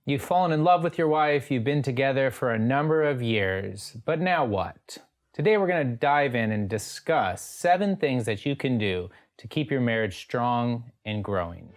You've fallen in love with your wife, you've been together for a number of years, but now what? Today we're going to dive in and discuss 7 things that you can do to keep your marriage strong and growing.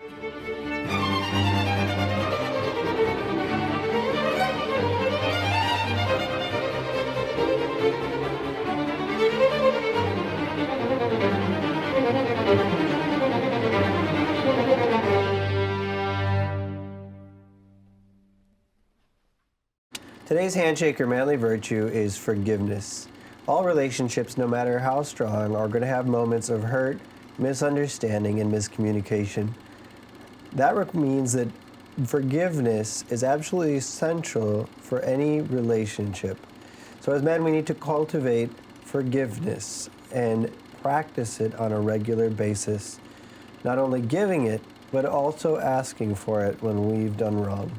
Today's handshake or manly virtue is forgiveness. All relationships, no matter how strong, are going to have moments of hurt, misunderstanding, and miscommunication. That means that forgiveness is absolutely essential for any relationship. So as men, we need to cultivate forgiveness and practice it on a regular basis. Not only giving it, but also asking for it when we've done wrong.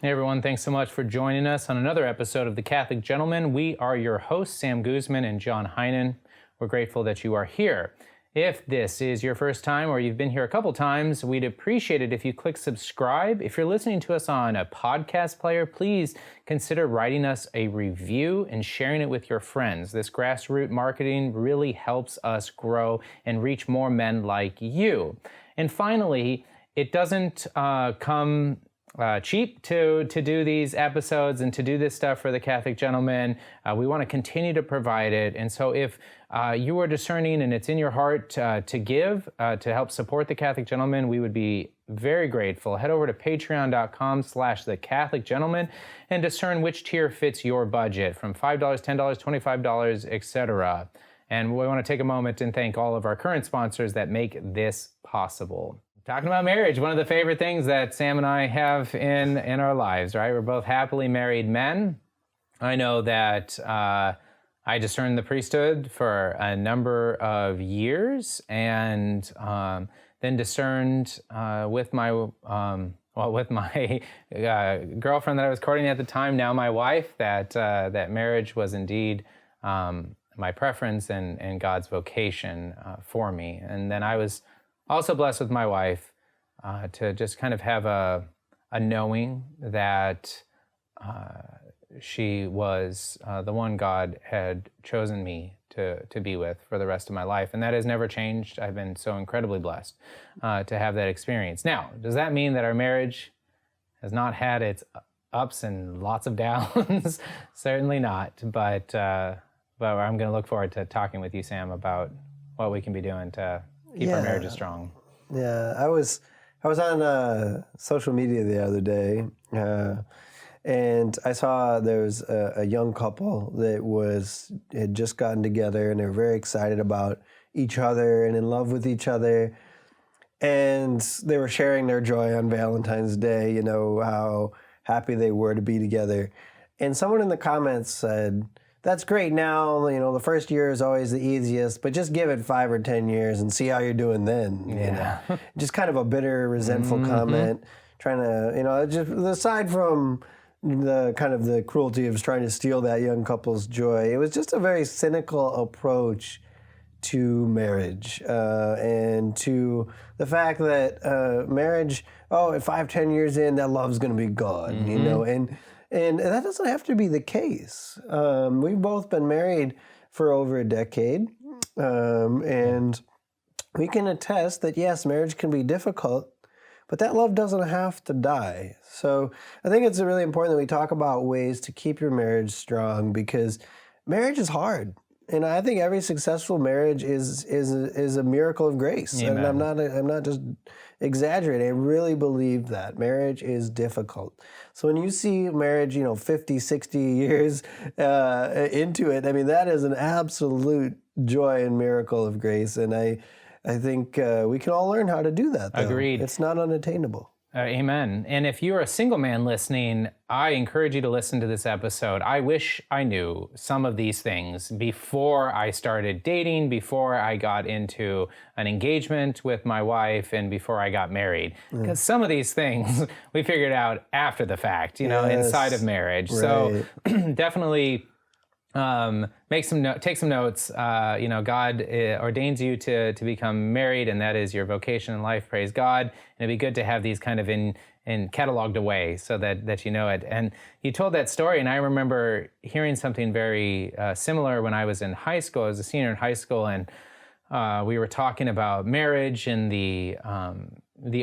Hey everyone, thanks so much for joining us on another episode of The Catholic Gentleman. We are your hosts, Sam Guzman and John Heinen. We're grateful that you are here. If this is your first time or you've been here a couple times, we'd appreciate it if you click subscribe. If you're listening to us on a podcast player, please consider writing us a review and sharing it with your friends. This grassroots marketing really helps us grow and reach more men like you. And finally, it doesn't come cheap to do these episodes and to do this stuff for the Catholic Gentleman. We want to continue to provide it. And so if you are discerning and it's in your heart to give to help support the Catholic Gentleman, we would be very grateful. Head over to patreon.com/the Catholic Gentleman and discern which tier fits your budget, from $5, $10, $25, etc. And we want to take a moment and thank all of our current sponsors that make this possible. Talking about marriage, one of the favorite things that Sam and I have in our lives, right? We're both happily married men. I know that I discerned the priesthood for a number of years, and then discerned with my girlfriend that I was courting at the time, now my wife, that marriage was indeed my preference and God's vocation for me. And then I was also blessed with my wife to just kind of have a knowing that she was the one God had chosen me to be with for the rest of my life. And that has never changed. I've been so incredibly blessed to have that experience. Now, does that mean that our marriage has not had its ups and lots of downs? Certainly not. But I'm going to look forward to talking with you, Sam, about what we can be doing to keep our marriages strong. Yeah, I was on social media the other day, and I saw there was a young couple that had just gotten together, and they were very excited about each other and in love with each other, and they were sharing their joy on Valentine's Day. You know, how happy they were to be together, and someone in the comments said, "That's great now, you know, the first year is always the easiest, but just give it 5 or 10 years and see how you're doing then." Yeah. You know? Just kind of a bitter, resentful comment, trying to, you know, just aside from the kind of the cruelty of trying to steal that young couple's joy, it was just a very cynical approach to marriage and to the fact that marriage, at 5, 10 years in, that love's going to be gone, you know, and that doesn't have to be the case. We've both been married for over a decade, and we can attest that, yes, marriage can be difficult, but that love doesn't have to die. So I think it's really important that we talk about ways to keep your marriage strong, because marriage is hard. And I think every successful marriage is a miracle of grace. Amen. And I'm not just exaggerating. I really believe that marriage is difficult. So when you see marriage, 50, 60 years into it, I mean, that is an absolute joy and miracle of grace. And I think we can all learn how to do that, though. Agreed. It's not unattainable. Amen. And if you're a single man listening, I encourage you to listen to this episode. I wish I knew some of these things before I started dating, before I got into an engagement with my wife, and before I got married. Because some of these things we figured out after the fact, inside of marriage. Right. So definitely take some notes. God ordains you to become married, and that is your vocation in life. Praise God. And it'd be good to have these kind of and cataloged away so that you know it. And you told that story, and I remember hearing something very similar when I was in high school. I was a senior in high school, and we were talking about marriage and the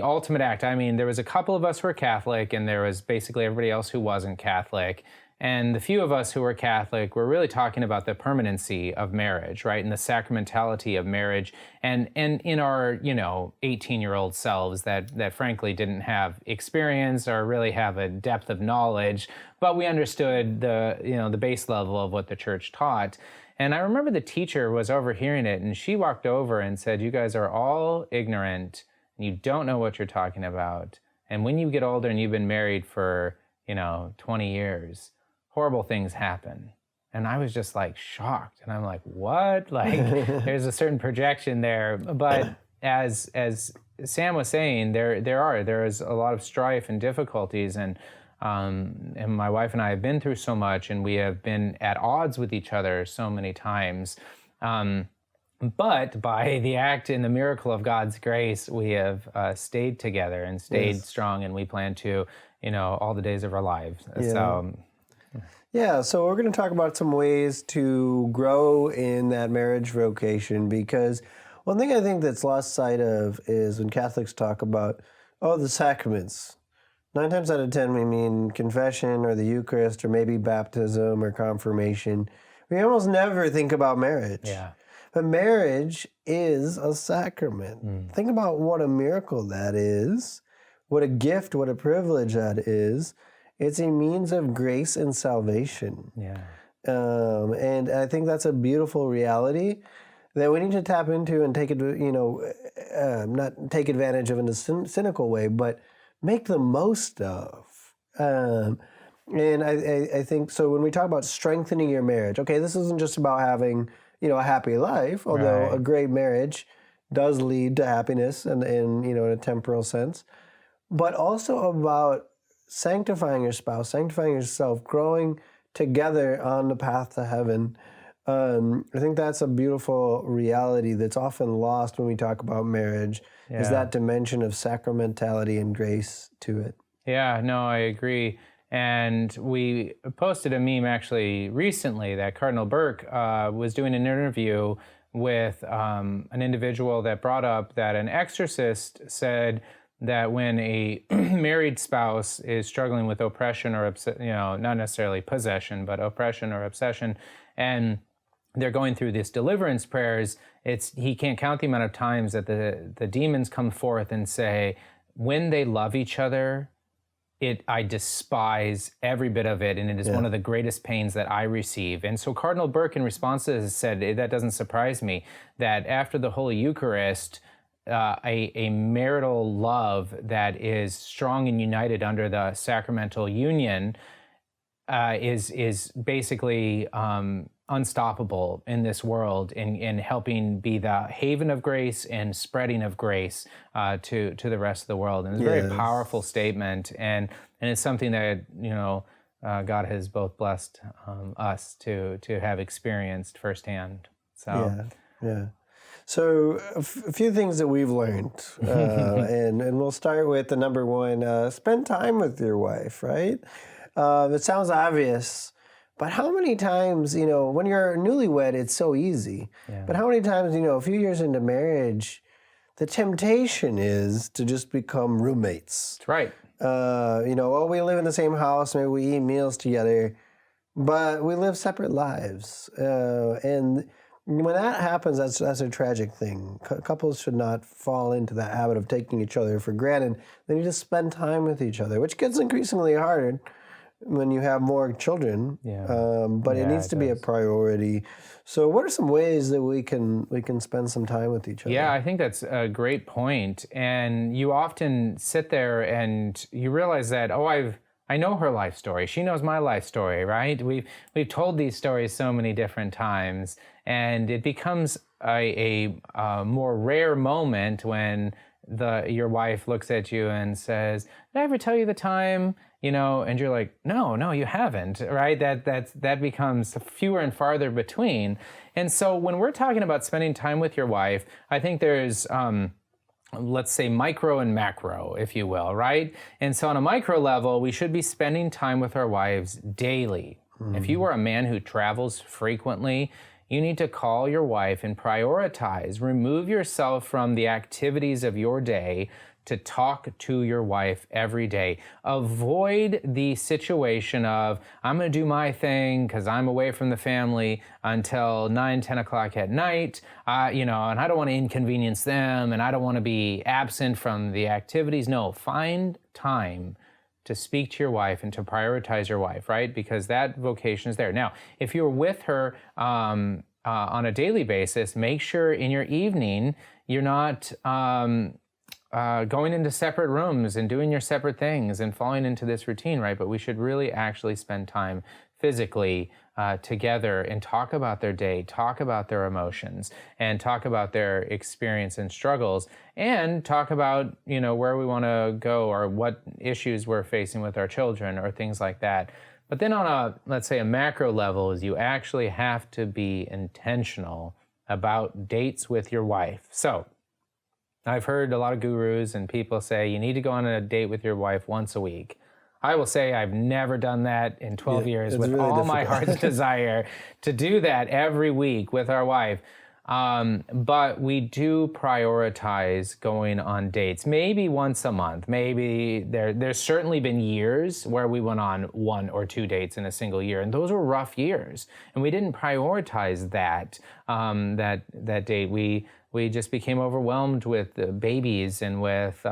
ultimate act. I mean, there was a couple of us who were Catholic, and there was basically everybody else who wasn't Catholic. And the few of us who were Catholic were really talking about the permanency of marriage, right? And the sacramentality of marriage. And in our, 18-year-old selves that frankly didn't have experience or really have a depth of knowledge, but we understood the base level of what the church taught. And I remember the teacher was overhearing it, and she walked over and said, "You guys are all ignorant, and you don't know what you're talking about. And when you get older and you've been married for, 20 years, horrible things happen." And I was just like shocked. And I'm like, what? Like, there's a certain projection there. But as Sam was saying, there is a lot of strife and difficulties. And my wife and I have been through so much, and we have been at odds with each other so many times. But by the act and the miracle of God's grace, we have stayed together and stayed strong, and we plan to, all the days of our lives. Yeah, so we're going to talk about some ways to grow in that marriage vocation, because one thing I think that's lost sight of is when Catholics talk about, the sacraments. 9 times out of 10, we mean confession or the Eucharist or maybe baptism or confirmation. We almost never think about marriage. Yeah. But marriage is a sacrament. Think about what a miracle that is, what a gift, what a privilege that is. It's a means of grace and salvation. Yeah. And I think that's a beautiful reality that we need to tap into and take it, not take advantage of in a cynical way, but make the most of. And I think, so when we talk about strengthening your marriage, okay, this isn't just about having, a happy life, although a great marriage does lead to happiness and in a temporal sense, but also about sanctifying your spouse, sanctifying yourself, growing together on the path to heaven. I think that's a beautiful reality that's often lost when we talk about marriage, is that dimension of sacramentality and grace to it. Yeah, no, I agree. And we posted a meme actually recently that Cardinal Burke was doing an interview with an individual that brought up that an exorcist said that when a married spouse is struggling with oppression or, not necessarily possession, but oppression or obsession, and they're going through this deliverance prayers, he can't count the amount of times that the demons come forth and say, when they love each other, I despise every bit of it, and it is one of the greatest pains that I receive. And so Cardinal Burke, in response to this, said, that doesn't surprise me, that after the Holy Eucharist, a marital love that is strong and united under the sacramental union is basically unstoppable in this world in helping be the haven of grace and spreading of grace to the rest of the world. And it's a very powerful statement, and it's something that God has both blessed us to have experienced firsthand. So yeah. So a few things that we've learned, and we'll start with the number one, spend time with your wife, right? It sounds obvious, but how many times, when you're newlywed, it's so easy. Yeah. But how many times, a few years into marriage, the temptation is to just become roommates. That's right. We live in the same house, maybe we eat meals together, but we live separate lives. And when that happens, that's a tragic thing. Couples should not fall into that habit of taking each other for granted. They need to spend time with each other, which gets increasingly harder when you have more children. But it needs to be a priority. So what are some ways that we can spend some time with each other? Yeah, I think that's a great point. And you often sit there and you realize that, I know her life story. She knows my life story, right? We've told these stories so many different times, and it becomes a more rare moment when your wife looks at you and says, "Did I ever tell you the time?" And you're like, "No, you haven't," right? That becomes fewer and farther between. And so when we're talking about spending time with your wife, I think there's let's say micro and macro, if you will, right? And so on a micro level, we should be spending time with our wives daily. If you are a man who travels frequently, you need to call your wife and prioritize. Remove yourself from the activities of your day to talk to your wife every day. Avoid the situation of, I'm going to do my thing because I'm away from the family until 9, 10 o'clock at night, and I don't want to inconvenience them, and I don't want to be absent from the activities. No, find time to speak to your wife and to prioritize your wife, right? Because that vocation is there. Now, if you're with her on a daily basis, make sure in your evening you're not going into separate rooms and doing your separate things and falling into this routine, right? But we should really actually spend time physically together and talk about their day, talk about their emotions, and talk about their experience and struggles, and talk about, where we want to go or what issues we're facing with our children or things like that. But then on let's say a macro level, is you actually have to be intentional about dates with your wife. So I've heard a lot of gurus and people say you need to go on a date with your wife once a week. I will say I've never done that in 12 years with really all my heart's desire to do that every week with our wife. But we do prioritize going on dates, maybe once a month. Maybe there's certainly been years where we went on 1 or 2 dates in a single year, and those were rough years. And we didn't prioritize that date. We just became overwhelmed with the babies and with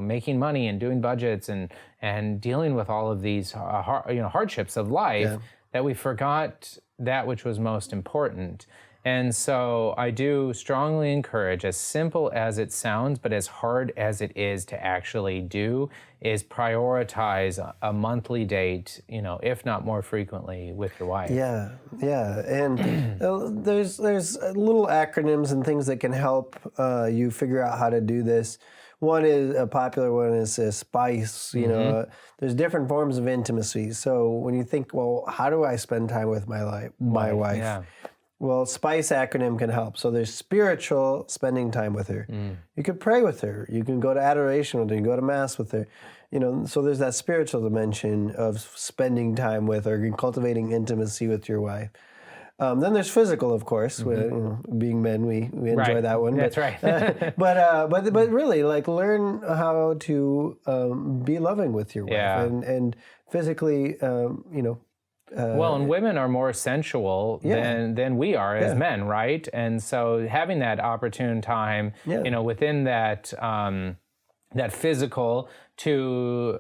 making money and doing budgets and dealing with all of these hardships of life that we forgot that which was most important. And so I do strongly encourage, as simple as it sounds, but as hard as it is to actually do, is prioritize a monthly date, if not more frequently, with your wife. Yeah. And there's little acronyms and things that can help you figure out how to do this. One is a popular one is SPICE. There's different forms of intimacy. So when you think, well, how do I spend time with my wife? Yeah. Well, SPICE acronym can help. So there's spiritual, spending time with her. You could pray with her. You can go to adoration with her. You can go to mass with her. So there's that spiritual dimension of spending time with her and cultivating intimacy with your wife. Then there's physical, of course. Being men, we enjoy that one. That's right. but really, learn how to be loving with your wife and physically, and women are more sensual than we are as men, right? And so having that opportune time, within that that physical to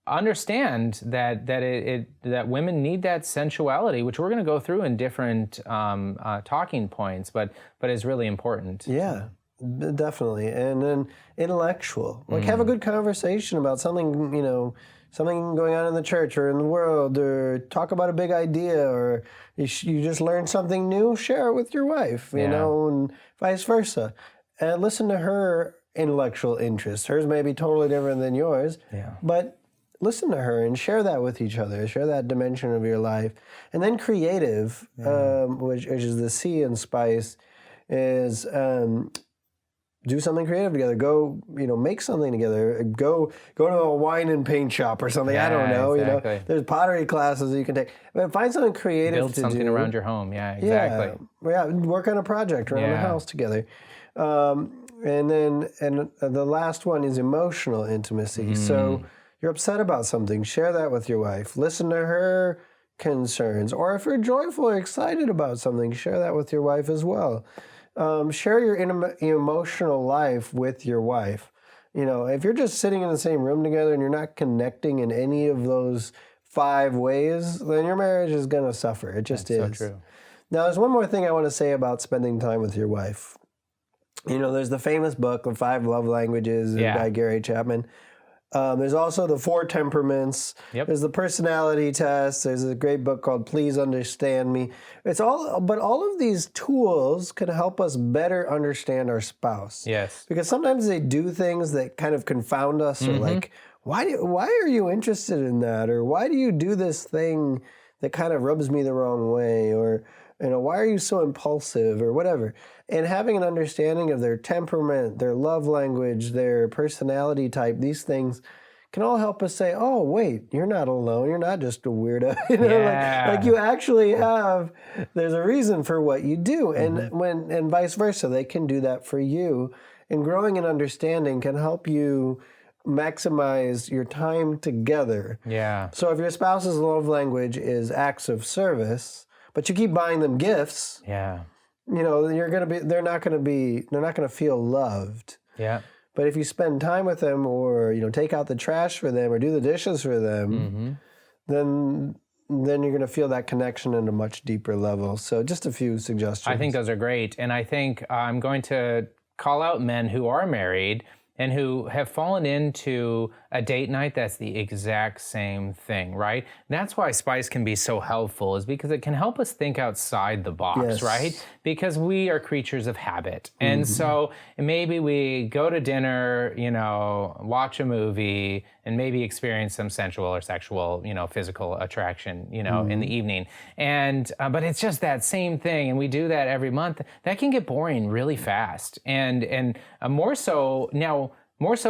understand that women need that sensuality, which we're going to go through in different talking points, but is really important. Yeah. Definitely. And then intellectual. Have a good conversation about something, something going on in the church or in the world, or talk about a big idea, or you just learned something new, share it with your wife, and vice versa. And listen to her intellectual interests. Hers may be totally different than yours, but listen to her and share that with each other. Share that dimension of your life. And then creative, which is the C in SPICE, is do something creative together. Go, make something together. Go to a wine and paint shop or something. I don't know. Exactly. There's pottery classes that you can take. But find something creative Build to something do. around your home. Yeah, exactly. Yeah. Work on a project around the house together. And then the last one is emotional intimacy. So you're upset about something, share that with your wife. Listen to her concerns. Or if you're joyful or excited about something, share that with your wife as well. Share your emotional life with your wife. If you're just sitting in the same room together and you're not connecting in any of those 5 ways, then your marriage is going to suffer. It just is. So true. Now, there's one more thing I want to say about spending time with your wife. There's the famous book, The 5 Love Languages by Gary Chapman. There's also the 4 temperaments. There's the personality test. There's a great book called Please Understand Me. But all of these tools can help us better understand our spouse. Yes. Because sometimes they do things that kind of confound us, or why are you interested in that? Or why do you do this thing that kind of rubs me the wrong way? Or why are you so impulsive or whatever? And having an understanding of their temperament, their love language, their personality type, these things can all help us say, oh, wait, you're not alone. You're not just a weirdo. Like you actually there's a reason for what you do. And vice versa, they can do that for you. And growing in understanding can help you maximize your time together. Yeah. So if your spouse's love language is acts of service, but you keep buying them gifts, Yeah. they're not gonna feel loved. Yeah. But if you spend time with them, or take out the trash for them, or do the dishes for them, then you're going to feel that connection at a much deeper level. So just a few suggestions. I think those are great. And I think I'm going to call out men who are married and who have fallen into a date night that's the exact same thing, right? That's why Spice can be so helpful, is because it can help us think outside the box, Yes. right? Because we are creatures of habit. And so maybe we go to dinner, watch a movie, and maybe experience some sensual or sexual, physical attraction, in the evening. And but it's just that same thing, and we do that every month. That can get boring really fast, and more so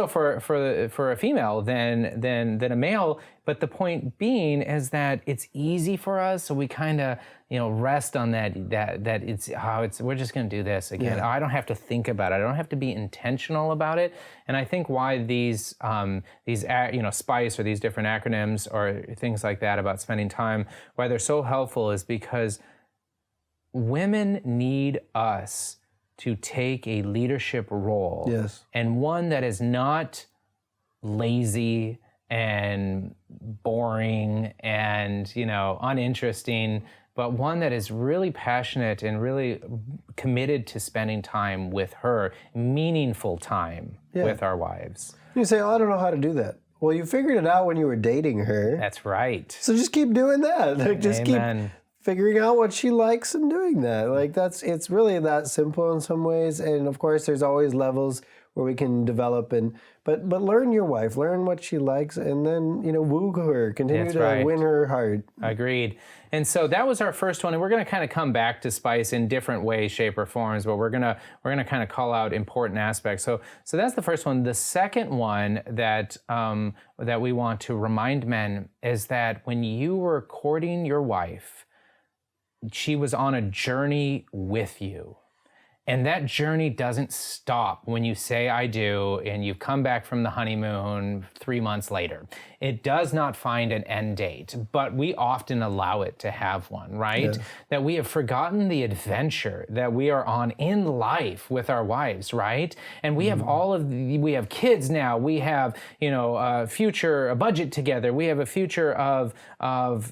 for a female than a male. But the point being is that it's easy for us, so we kind of rest on that we're just going to do this again. Yeah. I don't have to think about it. I don't have to be intentional about it. And I think why these SPICE or these different acronyms or things like that about spending time, why they're so helpful, is because women need us to take a leadership role. Yes. And one that is not lazy and boring and uninteresting, but one that is really passionate and really committed to spending time with her, meaningful time with our wives. You say, oh, I don't know how to do that. Well, you figured it out when you were dating her. That's right. So just keep doing that. Amen. Keep figuring out what she likes and doing that. It's really that simple in some ways. And of course, there's always levels where we can develop but learn your wife, learn what she likes, and then woo her, continue to win her heart. Agreed. And so that was our first one, and we're going to kind of come back to Spice in different ways, shape, or forms, but we're gonna kind of call out important aspects. So that's the first one. The second one that we want to remind men is that when you were courting your wife, she was on a journey with you. And that journey doesn't stop when you say I do and you've come back from the honeymoon 3 months later. It does not find an end date, but we often allow it to have one, right? Yeah. That we have forgotten the adventure that we are on in life with our wives, right? And we have we have kids now, we have, a budget together, we have a future of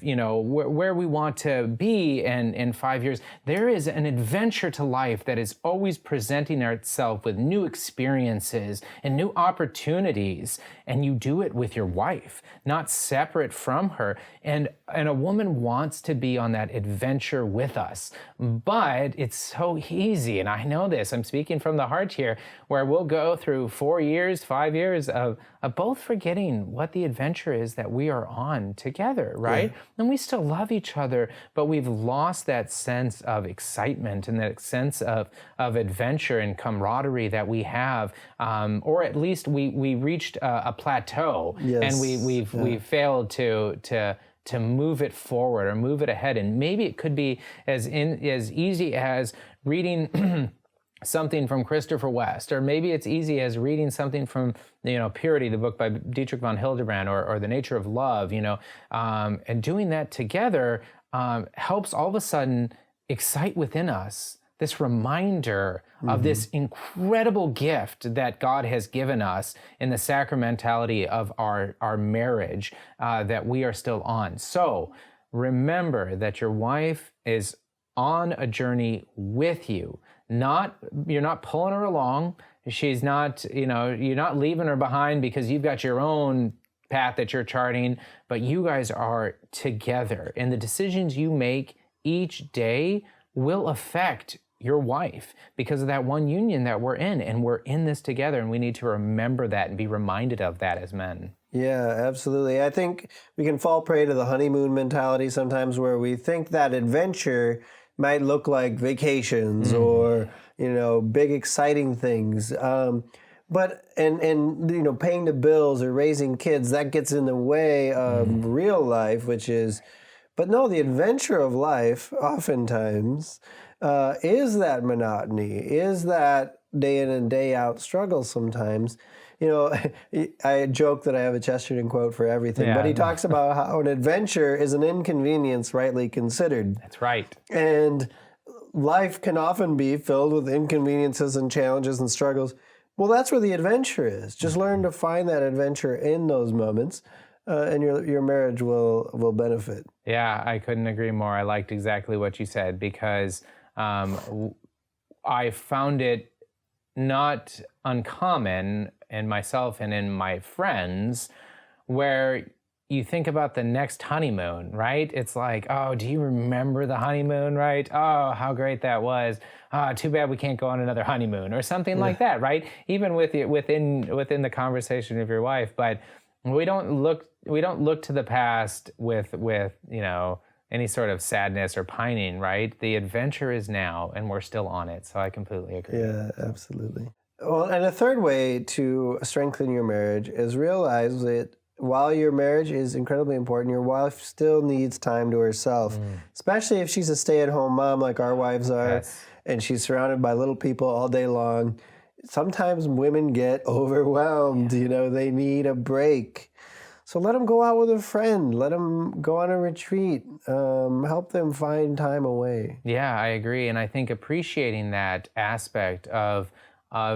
where we want to be in 5 years. There is an adventure to life that is always presenting itself with new experiences and new opportunities, and you do it with your wife, not separate from her. And a woman wants to be on that adventure with us, but it's so easy, and I know this, I'm speaking from the heart here, where we'll go through 4 years, 5 years of both forgetting what the adventure is that we are on together, right? Yeah. And we still love each other, but we've lost that sense of excitement and that sense of adventure and camaraderie that we have, or at least we reached a plateau, and we've failed to move it forward or move it ahead. And maybe it could be as easy as reading something from Christopher West, or maybe it's easy as reading something from Purity, the book by Dietrich von Hildebrand, or The Nature of Love, and doing that together helps all of a sudden excite within us this reminder of this incredible gift that God has given us in the sacramentality of our marriage that we are still on. So remember that your wife is on a journey with you. You're not pulling her along. She's not, you're not leaving her behind because you've got your own path that you're charting, but you guys are together. And the decisions you make each day will affect your wife because of that one union that we're in, and we're in this together, and we need to remember that and be reminded of that as men. Yeah, absolutely. I think we can fall prey to the honeymoon mentality sometimes, where we think that adventure might look like vacations or, big exciting things. But paying the bills or raising kids, that gets in the way of real life, but no, the adventure of life oftentimes is that monotony, is that day in and day out struggle sometimes. I joke that I have a Chesterton quote for everything, but he talks about how an adventure is an inconvenience rightly considered. That's right. And life can often be filled with inconveniences and challenges and struggles. Well, that's where the adventure is. Just learn to find that adventure in those moments, and your marriage will benefit. Yeah, I couldn't agree more. I liked exactly what you said, because I found it not uncommon in myself and in my friends where you think about the next honeymoon, right? It's like, oh, do you remember the honeymoon, right? Oh, how great that was. Too bad we can't go on another honeymoon or something like that, right? Even within the conversation of your wife, but we don't look to the past with any sort of sadness or pining, right? The adventure is now, and we're still on it. So I completely agree. Yeah, absolutely. Well, and a third way to strengthen your marriage is realize that while your marriage is incredibly important, your wife still needs time to herself, especially if she's a stay-at-home mom like our wives are, and she's surrounded by little people all day long. Sometimes women get overwhelmed, they need a break. So let them go out with a friend, let them go on a retreat, help them find time away. Yeah, I agree. And I think appreciating that aspect of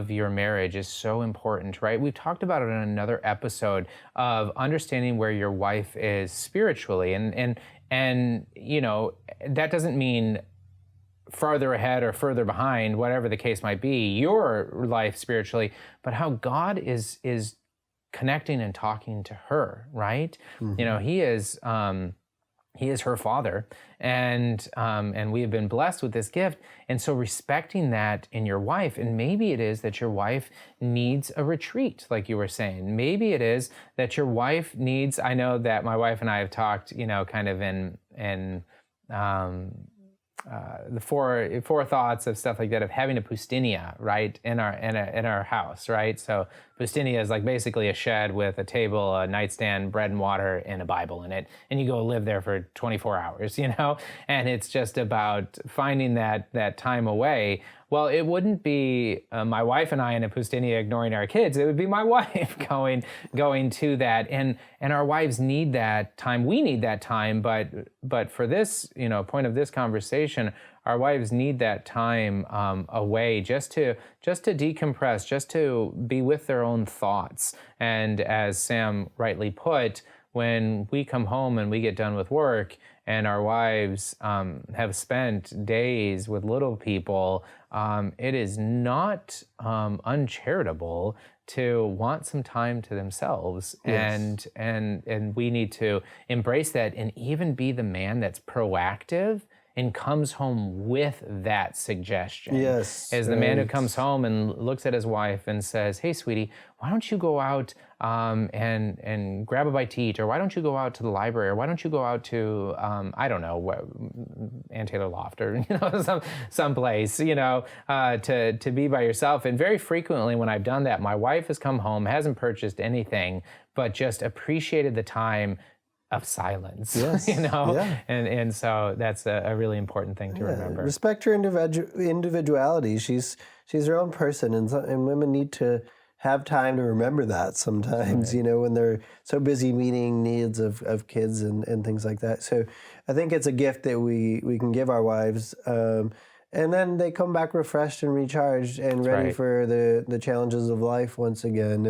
your marriage is so important, right? We've talked about it in another episode of understanding where your wife is spiritually. And that doesn't mean farther ahead or further behind, whatever the case might be, your life spiritually, but how God is connecting and talking to her, right? He is her father, and we have been blessed with this gift. And so respecting that in your wife, and maybe it is that your wife needs a retreat, like you were saying. Maybe it is that your wife needs, I know that my wife and I have talked, kind of in the four thoughts of stuff like that, of having a pustinia, right, in our house, right? So pustinia is like basically a shed with a table, a nightstand, bread and water, and a Bible in it, and you go live there for 24 hours, and it's just about finding that time away. Well, it wouldn't be my wife and I in a pustinia ignoring our kids. It would be my wife going to that, and our wives need that time. We need that time, but for this point of this conversation, our wives need that time away just to decompress, just to be with their own thoughts. And as Sam rightly put, when we come home and we get done with work, and our wives have spent days with little people, it is not uncharitable to want some time to themselves. Yes. And we need to embrace that and even be the man that's proactive and comes home with that suggestion. Yes. Is the man who comes home and looks at his wife and says, "Hey, sweetie, why don't you go out and grab a bite to eat? Or why don't you go out to the library? Or why don't you go out to, I don't know, Ann Taylor Loft, or some place, to be by yourself." And very frequently when I've done that, my wife has come home, hasn't purchased anything, but just appreciated the time of silence. Yes. Yeah. And so that's a really important thing to remember. Respect her individuality. She's her own person, and women need to have time to remember that sometimes, right. When they're so busy meeting needs of kids and things like that. So I think it's a gift that we can give our wives, and then they come back refreshed and recharged and ready for the challenges of life once again.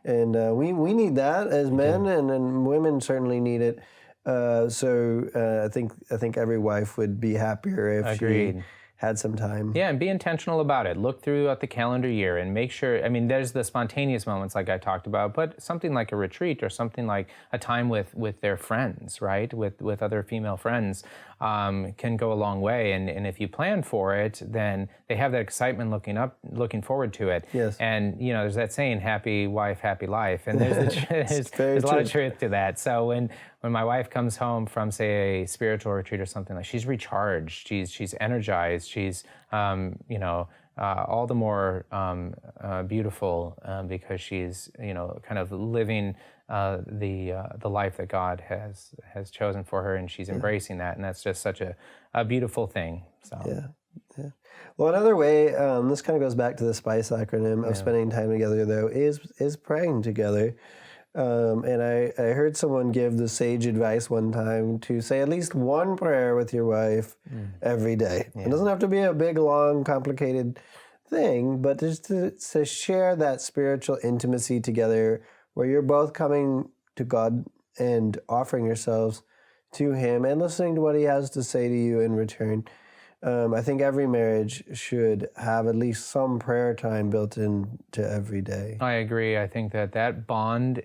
And we need that as men, and women certainly need it. So I think every wife would be happier if she had some time. Yeah, and be intentional about it. Look throughout the calendar year and make sure, there's the spontaneous moments like I talked about, but something like a retreat or something like a time with their friends, right? With other female friends can go a long way. And if you plan for it, then they have that excitement looking forward to it. Yes. And, there's that saying, happy wife, happy life. And there's a lot of truth to that. So when my wife comes home from, say, a spiritual retreat or something, like she's recharged, she's energized, she's all the more beautiful because she's kind of living the life that God has chosen for her, and she's embracing that, and that's just such a beautiful thing. So. Yeah. Well, another way, this kind of goes back to the SPICE acronym of spending time together, though, is praying together. And I heard someone give the sage advice one time to say at least one prayer with your wife every day. Yeah. It doesn't have to be a big, long, complicated thing, but just to share that spiritual intimacy together where you're both coming to God and offering yourselves to Him and listening to what He has to say to you in return. I think every marriage should have at least some prayer time built into every day. I agree. I think that bond,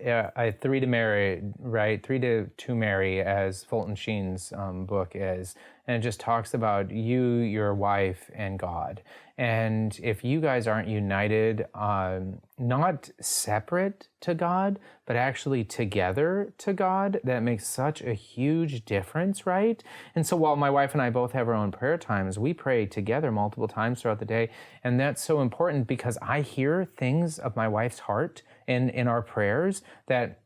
Three to Marry, right? Three to Marry, as Fulton Sheen's book is, and it just talks about you, your wife, and God. And if you guys aren't united, not separate to God, but actually together to God, that makes such a huge difference, right? And so while my wife and I both have our own prayer times, we pray together multiple times throughout the day. And that's so important because I hear things of my wife's heart in our prayers that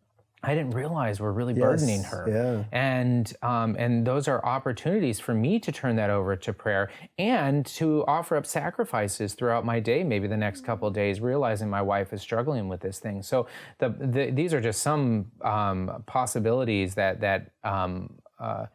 I didn't realize were really burdening her. Yeah. And those are opportunities for me to turn that over to prayer and to offer up sacrifices throughout my day, maybe the next couple of days, realizing my wife is struggling with this thing. So these are just some possibilities that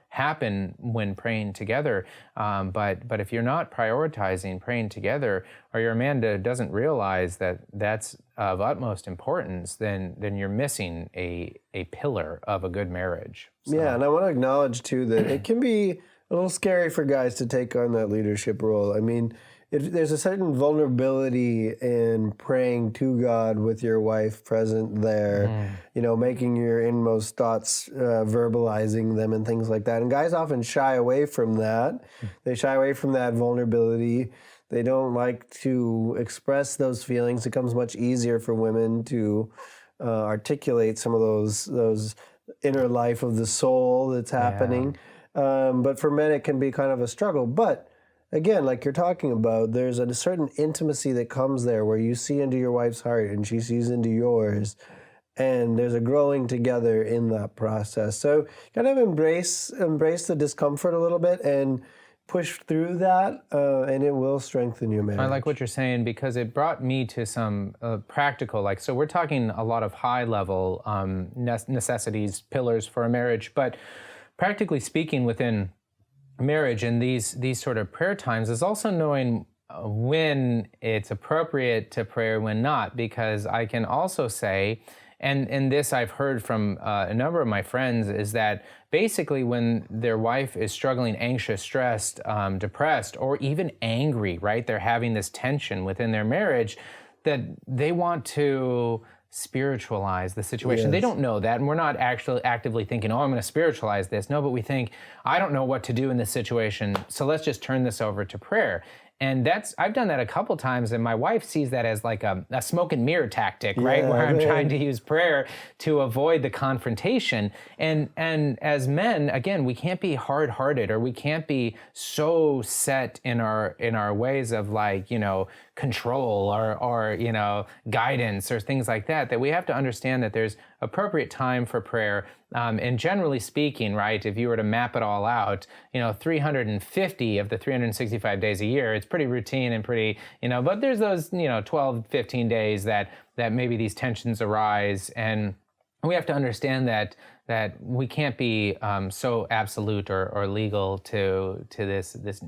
happen when praying together. But if you're not prioritizing praying together, or your Amanda doesn't realize that that's of utmost importance, then you're missing a pillar of a good marriage. So. Yeah, and I want to acknowledge too that it can be a little scary for guys to take on that leadership role. I mean, there's a certain vulnerability in praying to God with your wife present there, making your inmost thoughts, verbalizing them and things like that. And guys often shy away from that. They shy away from that vulnerability. They don't like to express those feelings. It becomes much easier for women to articulate some of those inner life of the soul that's happening. But for men, it can be kind of a struggle. But again, like you're talking about, there's a certain intimacy that comes there where you see into your wife's heart and she sees into yours, and there's a growing together in that process. So kind of embrace the discomfort a little bit and push through that, and it will strengthen your marriage. I like what you're saying because it brought me to some practical, so we're talking a lot of high-level necessities, pillars for a marriage, but practically speaking within marriage and these sort of prayer times is also knowing when it's appropriate to pray, when not, because I can also say, and this I've heard from a number of my friends, is that basically when their wife is struggling, anxious, stressed, depressed, or even angry, right? They're having this tension within their marriage that they want to spiritualize the situation. Yes. They don't know that, and we're not actually actively thinking, I'm going to spiritualize this. No, but we think, I don't know what to do in this situation, so let's just turn this over to prayer. And I've done that a couple times, and my wife sees that as like a smoke and mirror tactic, right? Yeah, where I'm trying to use prayer to avoid the confrontation. And as men, again, we can't be hard-hearted, or we can't be so set in our ways of control or guidance or things like that we have to understand that there's appropriate time for prayer. And generally speaking, right, if you were to map it all out, 350 of the 365 days a year, it's pretty routine and pretty, but there's those, 12, 15 days that maybe these tensions arise. And we have to understand that we can't be so absolute or legal to this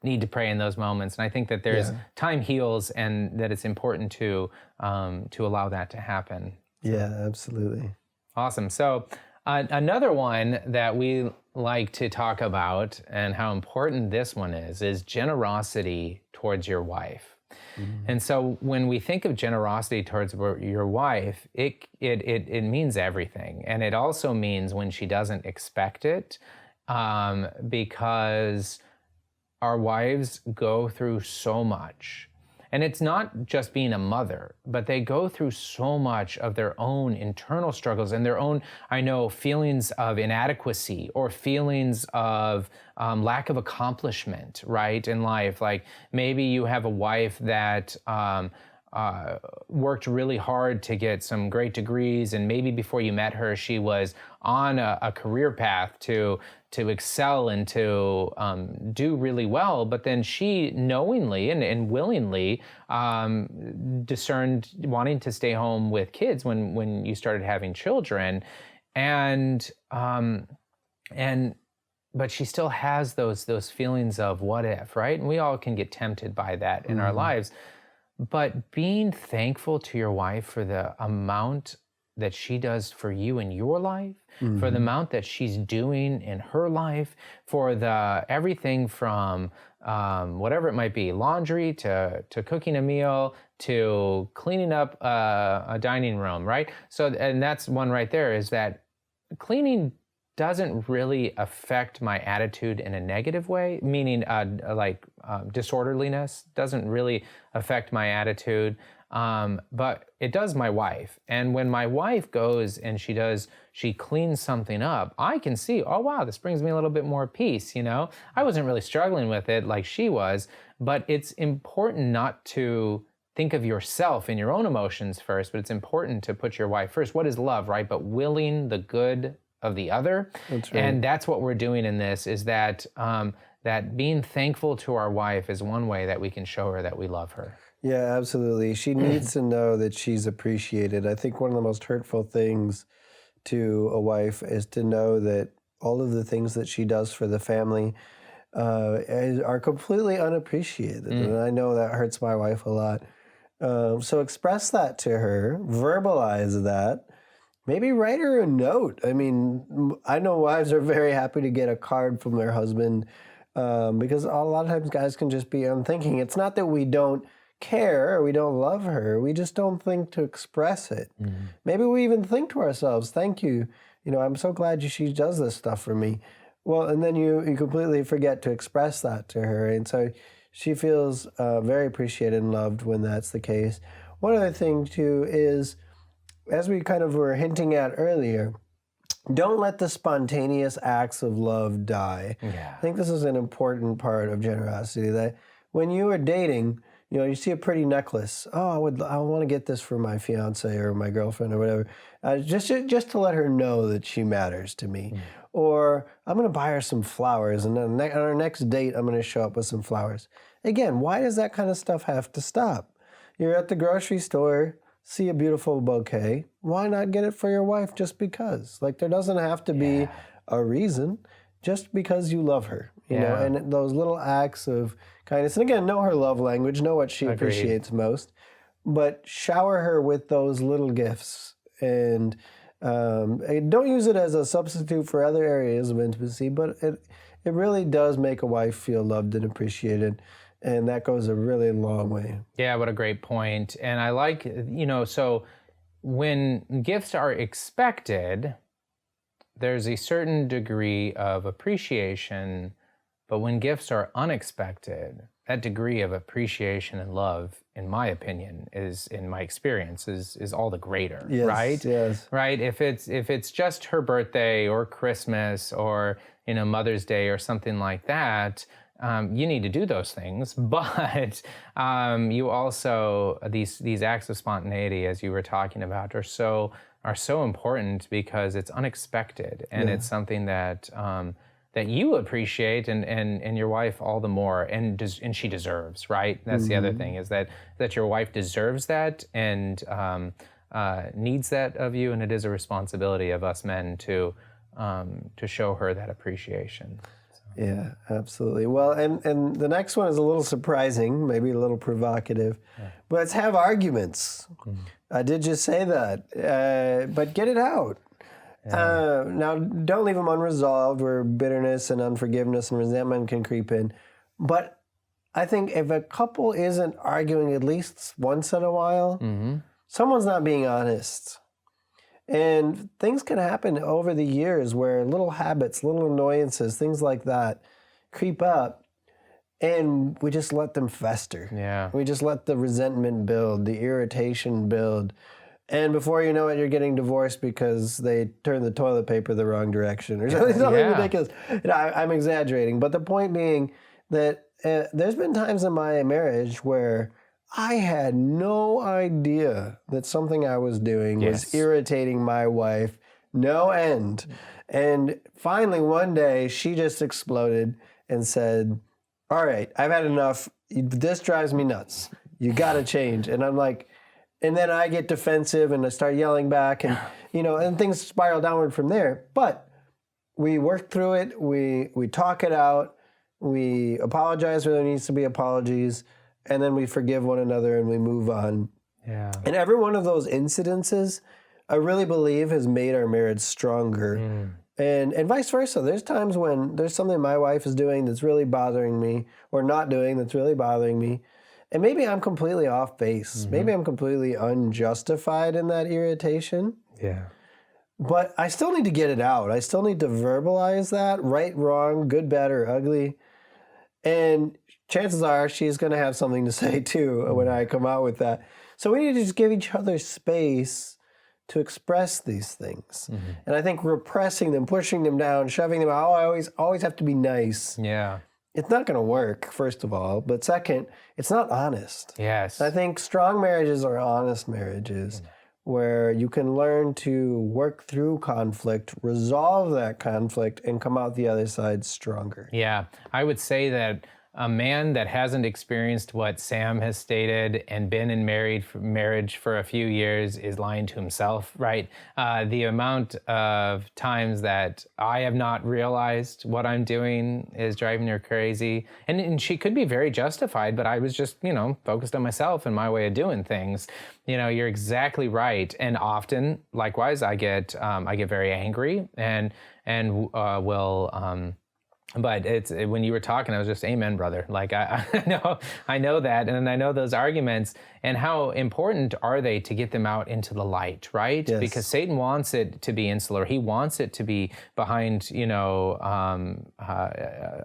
need to pray in those moments. And I think that there's time heals, and that it's important to allow that to happen. Yeah, absolutely. Awesome. So another one that we like to talk about, and how important this one is generosity towards your wife. Mm-hmm. And so when we think of generosity towards your wife, it means everything. And it also means when she doesn't expect it, because our wives go through so much. And it's not just being a mother, but they go through so much of their own internal struggles and their own, I know, feelings of inadequacy or feelings of lack of accomplishment, right, in life. Like maybe you have a wife that worked really hard to get some great degrees, and maybe before you met her, she was on a career path to excel and to do really well, but then she knowingly and willingly discerned wanting to stay home with kids when you started having children, and but she still has those feelings of what if, right? And we all can get tempted by that in our lives. But being thankful to your wife for the amount that she does for you in your life, for the amount that she's doing in her life, for the everything from whatever it might be, laundry to cooking a meal to cleaning up a dining room, right? So, and that's one right there, is that cleaning doesn't really affect my attitude in a negative way, meaning disorderliness doesn't really affect my attitude, but it does my wife. And when my wife goes and she cleans something up, I can see, oh wow, this brings me a little bit more peace, you know? I wasn't really struggling with it like she was, but it's important not to think of yourself and your own emotions first, but it's important to put your wife first. What is love, right? But willing the good of the other. That's right. And that's what we're doing in this, is that that being thankful to our wife is one way that we can show her that we love her. Yeah, absolutely. She needs to know that she's appreciated. I think one of the most hurtful things to a wife is to know that all of the things that she does for the family are completely unappreciated. And I know that hurts my wife a lot. So express that to her, verbalize that. Maybe write her a note. I mean, I know wives are very happy to get a card from their husband because a lot of times guys can just be unthinking. It's not that we don't care or we don't love her. We just don't think to express it. Maybe we even think to ourselves, thank you. You know, I'm so glad she does this stuff for me. Well, and then you completely forget to express that to her. And so she feels very appreciated and loved when that's the case. One other thing, too, is, as we kind of were hinting at earlier, don't let the spontaneous acts of love die. Yeah. I think this is an important part of generosity, that when you are dating, you know, you see a pretty necklace. Oh, I want to get this for my fiance or my girlfriend or whatever, just to let her know that she matters to me. Or I'm going to buy her some flowers, and then on our next date, I'm going to show up with some flowers. Again, why does that kind of stuff have to stop? You're at the grocery store, see a beautiful bouquet, why not get it for your wife just because? Like, there doesn't have to be a reason, just because you love her, you know, and those little acts of kindness. And again, know her love language, know what she appreciates most, but shower her with those little gifts. And don't use it as a substitute for other areas of intimacy, but it really does make a wife feel loved and appreciated. And that goes a really long way. Yeah, what a great point. And I like, you know, so when gifts are expected, there's a certain degree of appreciation, but when gifts are unexpected, that degree of appreciation and love, in my opinion, in my experience, is all the greater, right? Yes. Right? If it's just her birthday or Christmas or, you know, Mother's Day or something like that, you need to do those things, but you also, these acts of spontaneity, as you were talking about, are so important because it's unexpected, and it's something that that you appreciate, and your wife all the more, and she deserves, right? That's the other thing, is that your wife deserves that and needs that of you, and it is a responsibility of us men to show her that appreciation. Yeah, absolutely. Well, and the next one is a little surprising, maybe a little provocative, but it's have arguments. I did just say that, but get it out. Now, don't leave them unresolved where bitterness and unforgiveness and resentment can creep in. But I think if a couple isn't arguing at least once in a while, someone's not being honest. And things can happen over the years where little habits, little annoyances, things like that creep up. and we just let them fester. Yeah. We just let the resentment build, the irritation build. And before you know it, you're getting divorced because they turned the toilet paper the wrong direction or something ridiculous. I'm exaggerating. But the point being that there's been times in my marriage where I had no idea that something I was doing was irritating my wife, no end. And finally, one day, she just exploded and said, all right, I've had enough. This drives me nuts. You got to change. And I'm like, and then I get defensive and I start yelling back and, and things spiral downward from there. But we work through it. We talk it out. We apologize where there needs to be apologies. And then we forgive one another and we move on. Yeah. And every one of those incidences, I really believe, has made our marriage stronger. And vice versa. There's times when there's something my wife is doing that's really bothering me or not doing that's really bothering me. And maybe I'm completely off base. Maybe I'm completely unjustified in that irritation. Yeah. But I still need to get it out. I still need to verbalize that, right, wrong, good, bad, or ugly. And chances are she's going to have something to say too when I come out with that. So we need to just give each other space to express these things. And I think repressing them, pushing them down, shoving them out, I always have to be nice. Yeah. It's not going to work, first of all. But second, it's not honest. Yes. I think strong marriages are honest marriages where you can learn to work through conflict, resolve that conflict, and come out the other side stronger. Yeah. I would say that a man that hasn't experienced what Sam has stated and been in marriage for a few years is lying to himself, right? The amount of times that I have not realized what I'm doing is driving her crazy. And she could be very justified, but I was just, focused on myself and my way of doing things. You're exactly right. And often, likewise, I get very angry and will... But when you were talking, I was just, amen, brother. Like I know that, and I know those arguments, and how important are they to get them out into the light, right? Yes. Because Satan wants it to be insular. He wants it to be behind,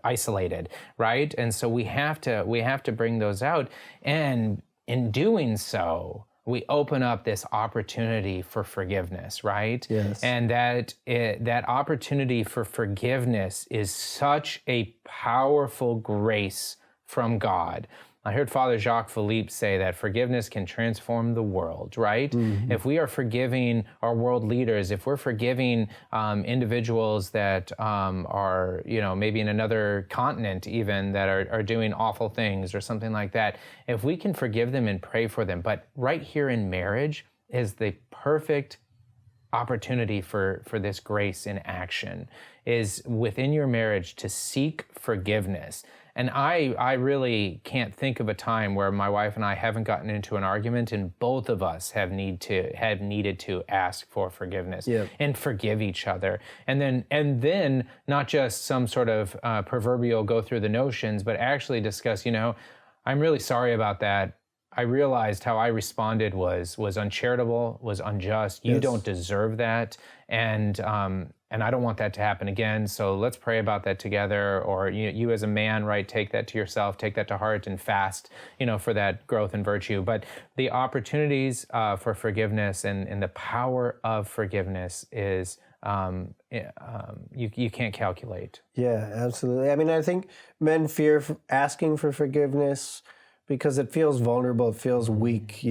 isolated, right? And so we have to bring those out, and in doing so, we open up this opportunity for forgiveness, right? Yes. And that opportunity for forgiveness is such a powerful grace from God. I heard Father Jacques Philippe say that forgiveness can transform the world, right? If we are forgiving our world leaders, if we're forgiving individuals that are, maybe in another continent even, that are doing awful things or something like that, if we can forgive them and pray for them, but right here in marriage is the perfect opportunity for this grace in action, is within your marriage to seek forgiveness. And I really can't think of a time where my wife and I haven't gotten into an argument and both of us have needed to ask for forgiveness and forgive each other. And then not just some sort of proverbial go through the notions, but actually discuss, I'm really sorry about that. I realized how I responded was uncharitable, was unjust. You don't deserve that. And I don't want that to happen again. So let's pray about that together. Or you as a man, right, take that to yourself, take that to heart and fast, for that growth and virtue. But the opportunities for forgiveness and the power of forgiveness is you can't calculate. Yeah, absolutely. I mean, I think men fear asking for forgiveness because it feels vulnerable, it feels weak,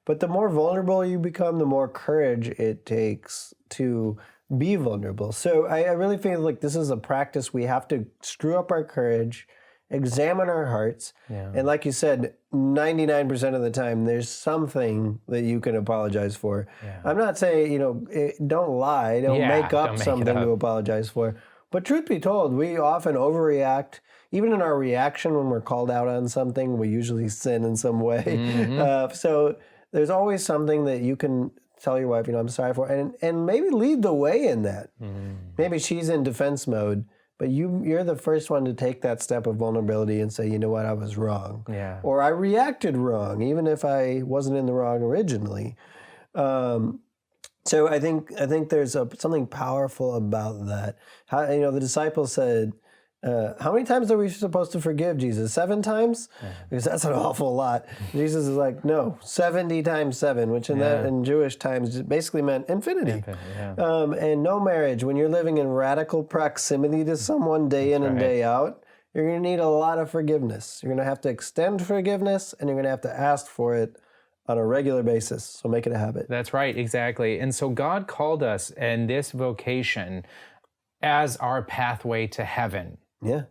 But the more vulnerable you become, the more courage it takes to be vulnerable. So I really feel like this is a practice. We have to screw up our courage, examine our hearts. And like you said, 99% of the time, there's something that you can apologize for. I'm not saying, don't lie, don't make up something to apologize for. But truth be told, we often overreact. Even in our reaction when we're called out on something, we usually sin in some way. So there's always something that you can tell your wife, I'm sorry for, and maybe lead the way in that. Maybe she's in defense mode, but you're the first one to take that step of vulnerability and say, you know what, I was wrong. Or I reacted wrong, even if I wasn't in the wrong originally. So I think there's something powerful about that. How, the disciples said, How many times are we supposed to forgive Jesus? 7 times? Because that's an awful lot. Jesus is like, no, 70 times 7, which in Jewish times basically meant infinity. And no marriage. When you're living in radical proximity to someone day in and day out, you're going to need a lot of forgiveness. You're going to have to extend forgiveness, and you're going to have to ask for it on a regular basis. So make it a habit. That's right, exactly. And so God called us in this vocation as our pathway to heaven. Yeah.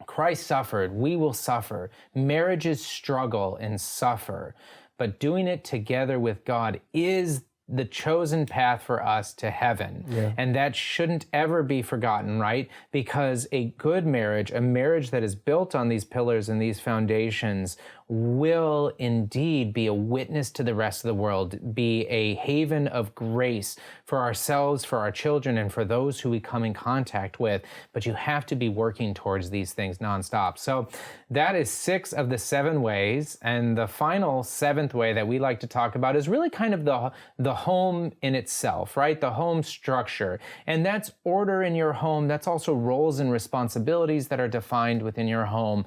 Christ suffered, we will suffer. Marriages struggle and suffer, but doing it together with God is the chosen path for us to heaven. And that shouldn't ever be forgotten, right? Because a good marriage, a marriage that is built on these pillars and these foundations, will indeed be a witness to the rest of the world, be a haven of grace for ourselves, for our children, and for those who we come in contact with. But you have to be working towards these things nonstop. So that is 6 of the 7 ways. And the final 7th way that we like to talk about is really kind of the home in itself, right? The home structure. And that's order in your home. That's also roles and responsibilities that are defined within your home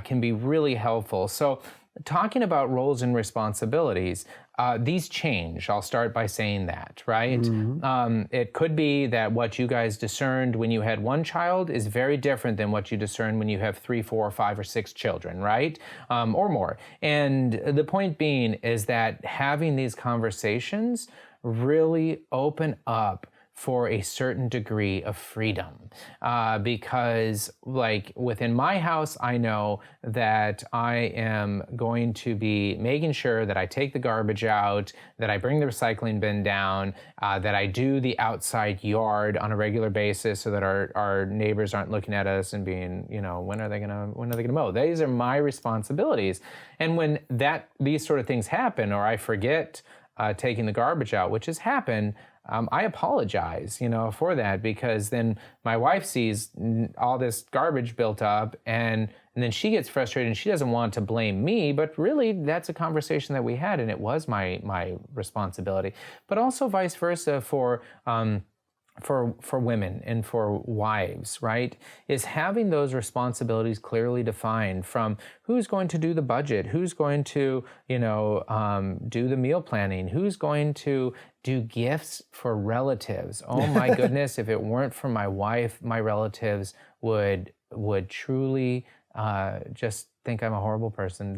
can be really helpful. So talking about roles and responsibilities, these change. I'll start by saying that, right? It could be that what you guys discerned when you had 1 child is very different than what you discern when you have 3, 4, 5, or 6 children, right? Or more. And the point being is that having these conversations really open up for a certain degree of freedom. Because like within my house, I know that I am going to be making sure that I take the garbage out, that I bring the recycling bin down, that I do the outside yard on a regular basis so that our neighbors aren't looking at us and being, when are they gonna mow? These are my responsibilities. And when these sort of things happen, or I forget taking the garbage out, which has happened, I apologize, for that, because then my wife sees all this garbage built up and then she gets frustrated and she doesn't want to blame me, but really that's a conversation that we had and it was my responsibility. But also vice versa for women and for wives, right, is having those responsibilities clearly defined, from who's going to do the budget, who's going to, do the meal planning, who's going to do gifts for relatives. Oh my goodness, if it weren't for my wife, my relatives would truly just think I'm a horrible person.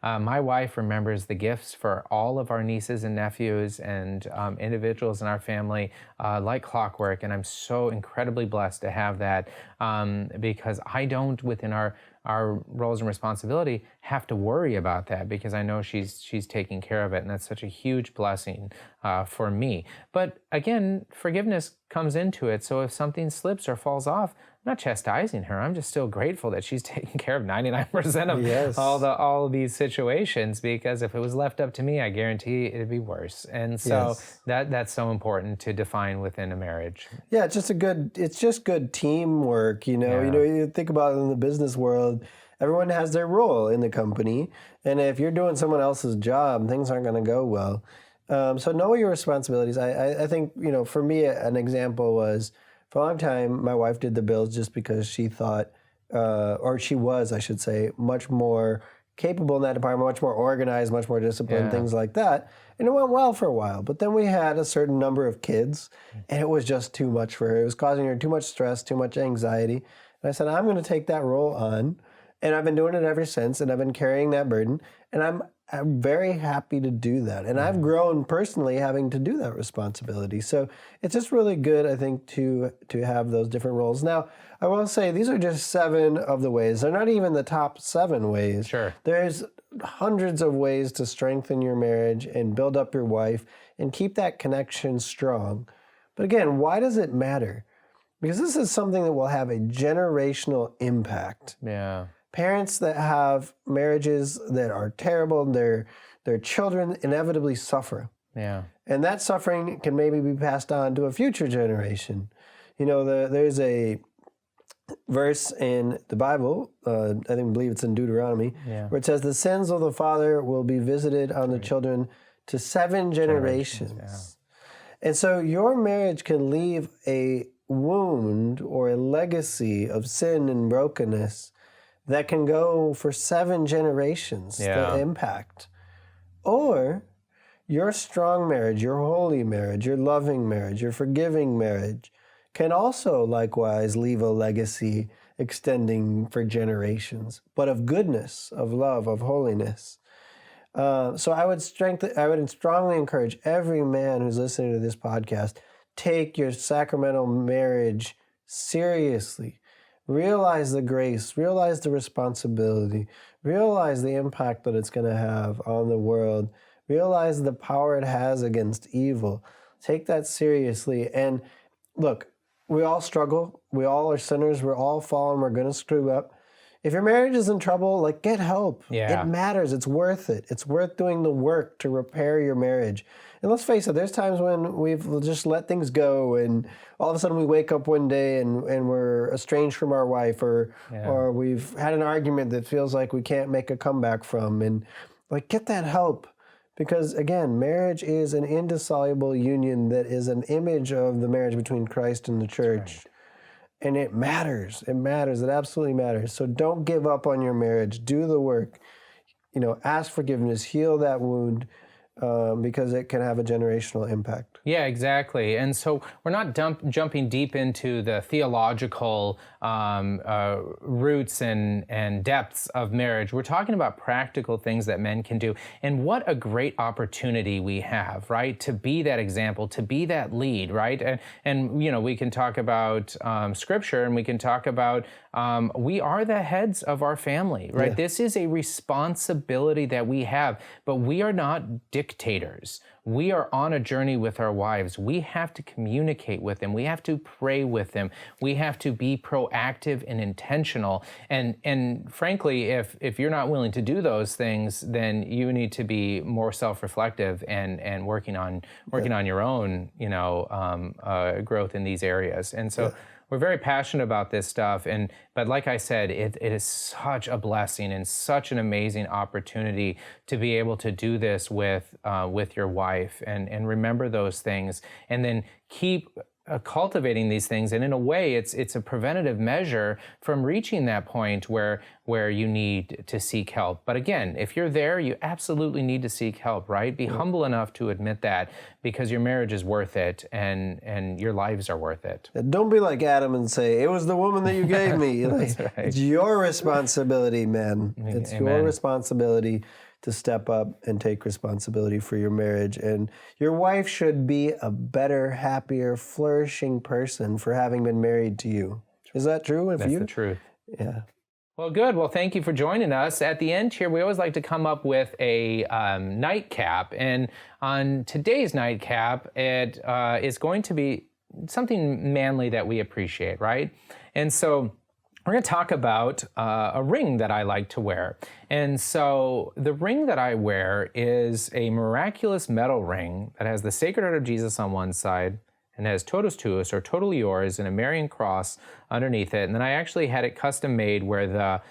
My wife remembers the gifts for all of our nieces and nephews and individuals in our family like clockwork, and I'm so incredibly blessed to have that because I don't, within our roles and responsibility, have to worry about that, because I know she's taking care of it, and that's such a huge blessing for me. But again, forgiveness comes into it, so if something slips or falls off, I'm not chastising her. I'm just still grateful that she's taking care of 99% of all of these situations, because if it was left up to me, I guarantee it'd be worse. And so that's so important to define within a marriage. Yeah, it's just good teamwork. You think about it in the business world, everyone has their role in the company, and if you're doing someone else's job, things aren't going to go well. So know your responsibilities. I think, for me, an example was, for a long time, my wife did the bills just because she thought, or she was, I should say, much more capable in that department, much more organized, much more disciplined, things like that. And it went well for a while. But then we had a certain number of kids, and it was just too much for her. It was causing her too much stress, too much anxiety. And I said, I'm going to take that role on. And I've been doing it ever since, and I've been carrying that burden. And I'm very happy to do that. And I've grown personally having to do that responsibility. So it's just really good, I think, to have those different roles. Now, I will say these are just 7 of the ways. They're not even the top 7 ways. Sure. There's hundreds of ways to strengthen your marriage and build up your wife and keep that connection strong. But again, why does it matter? Because this is something that will have a generational impact. Yeah. Parents that have marriages that are terrible, their children inevitably suffer. Yeah. And that suffering can maybe be passed on to a future generation. There's a verse in the Bible, I believe it's in Deuteronomy, where it says, the sins of the father will be visited on the children to 7 generations. And so your marriage can leave a wound or a legacy of sin and brokenness that can go for 7 generations, the impact. Or your strong marriage, your holy marriage, your loving marriage, your forgiving marriage can also likewise leave a legacy extending for generations, but of goodness, of love, of holiness. So I would strongly encourage every man who's listening to this podcast, take your sacramental marriage seriously. Realize the grace, realize the responsibility, realize the impact that it's going to have on the world, realize the power it has against evil. Take that seriously. And look, we all struggle. We all are sinners. We're all fallen. We're going to screw up. If your marriage is in trouble, like, get help. Yeah. It matters. It's worth it. It's worth doing the work to repair your marriage. And let's face it, there's times when we've just let things go and all of a sudden we wake up one day and we're estranged from our wife or we've had an argument that feels like we can't make a comeback from. And like, get that help. Because again, marriage is an indissoluble union that is an image of the marriage between Christ and the church. Right. And it matters. It matters. It absolutely matters. So don't give up on your marriage. Do the work. Ask forgiveness. Heal that wound. Because it can have a generational impact. Yeah, exactly. And so we're not jumping deep into the theological roots and depths of marriage. We're talking about practical things that men can do. And what a great opportunity we have, right? To be that example, to be that lead, right? And we can talk about Scripture, and we can talk about we are the heads of our family, right? Yeah. This is a responsibility that we have, but we are not dictators. We are on a journey with our wives. We have to communicate with them. We have to pray with them. We have to be proactive and intentional. And frankly, if you're not willing to do those things, then you need to be more self-reflective and working on your own, growth in these areas. And so. Yeah. We're very passionate about this stuff, but like I said, it is such a blessing and such an amazing opportunity to be able to do this with your wife and remember those things, and then keep cultivating these things. And in a way, it's a preventative measure from reaching that point where you need to seek help. But again, if you're there, you absolutely need to seek help, right? Be humble enough to admit that, because your marriage is worth it and your lives are worth it. Don't be like Adam and say, it was the woman that you gave me. That's right. It's your responsibility, men. It's Amen. Your responsibility to step up and take responsibility for your marriage. And your wife should be a better, happier, flourishing person for having been married to you. Is that true? That's the truth. Yeah. Well, good. Well, thank you for joining us. At the end here, we always like to come up with a nightcap. And on today's nightcap, it is going to be something manly that we appreciate, right? And so we're going to talk about a ring that I like to wear. And so the ring that I wear is a miraculous metal ring that has the Sacred Heart of Jesus on one side and has totus tuus, or totally yours, and a Marian cross underneath it. And then I actually had it custom made where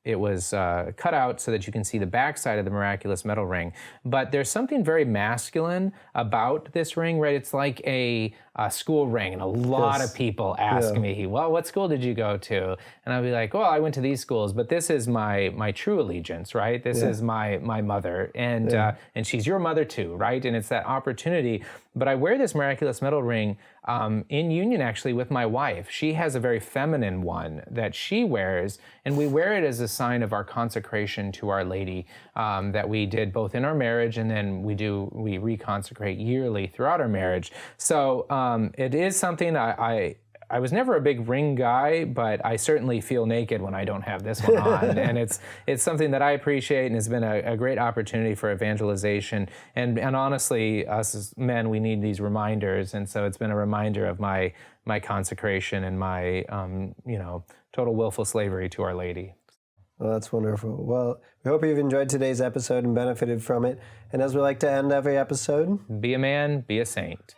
it was cut out so that you can see the backside of the miraculous metal ring. But there's something very masculine about this ring, right? It's like a school ring, and a lot of people ask me, well, what school did you go to? And I'll be like, well, I went to these schools, but this is my true allegiance, right? This is my mother, and she's your mother too, right? And it's that opportunity. But I wear this miraculous metal ring in union actually with my wife. She has a very feminine one that she wears, and we wear it as a sign of our consecration to Our Lady that we did both in our marriage, and then we reconsecrate yearly throughout our marriage. So it is something I was never a big ring guy, but I certainly feel naked when I don't have this one on. And it's something that I appreciate, and it's been a great opportunity for evangelization. And honestly, us as men, we need these reminders. And so it's been a reminder of my consecration and my total willful slavery to Our Lady. Well, that's wonderful. Well, we hope you've enjoyed today's episode and benefited from it. And as we like to end every episode, be a man, be a saint.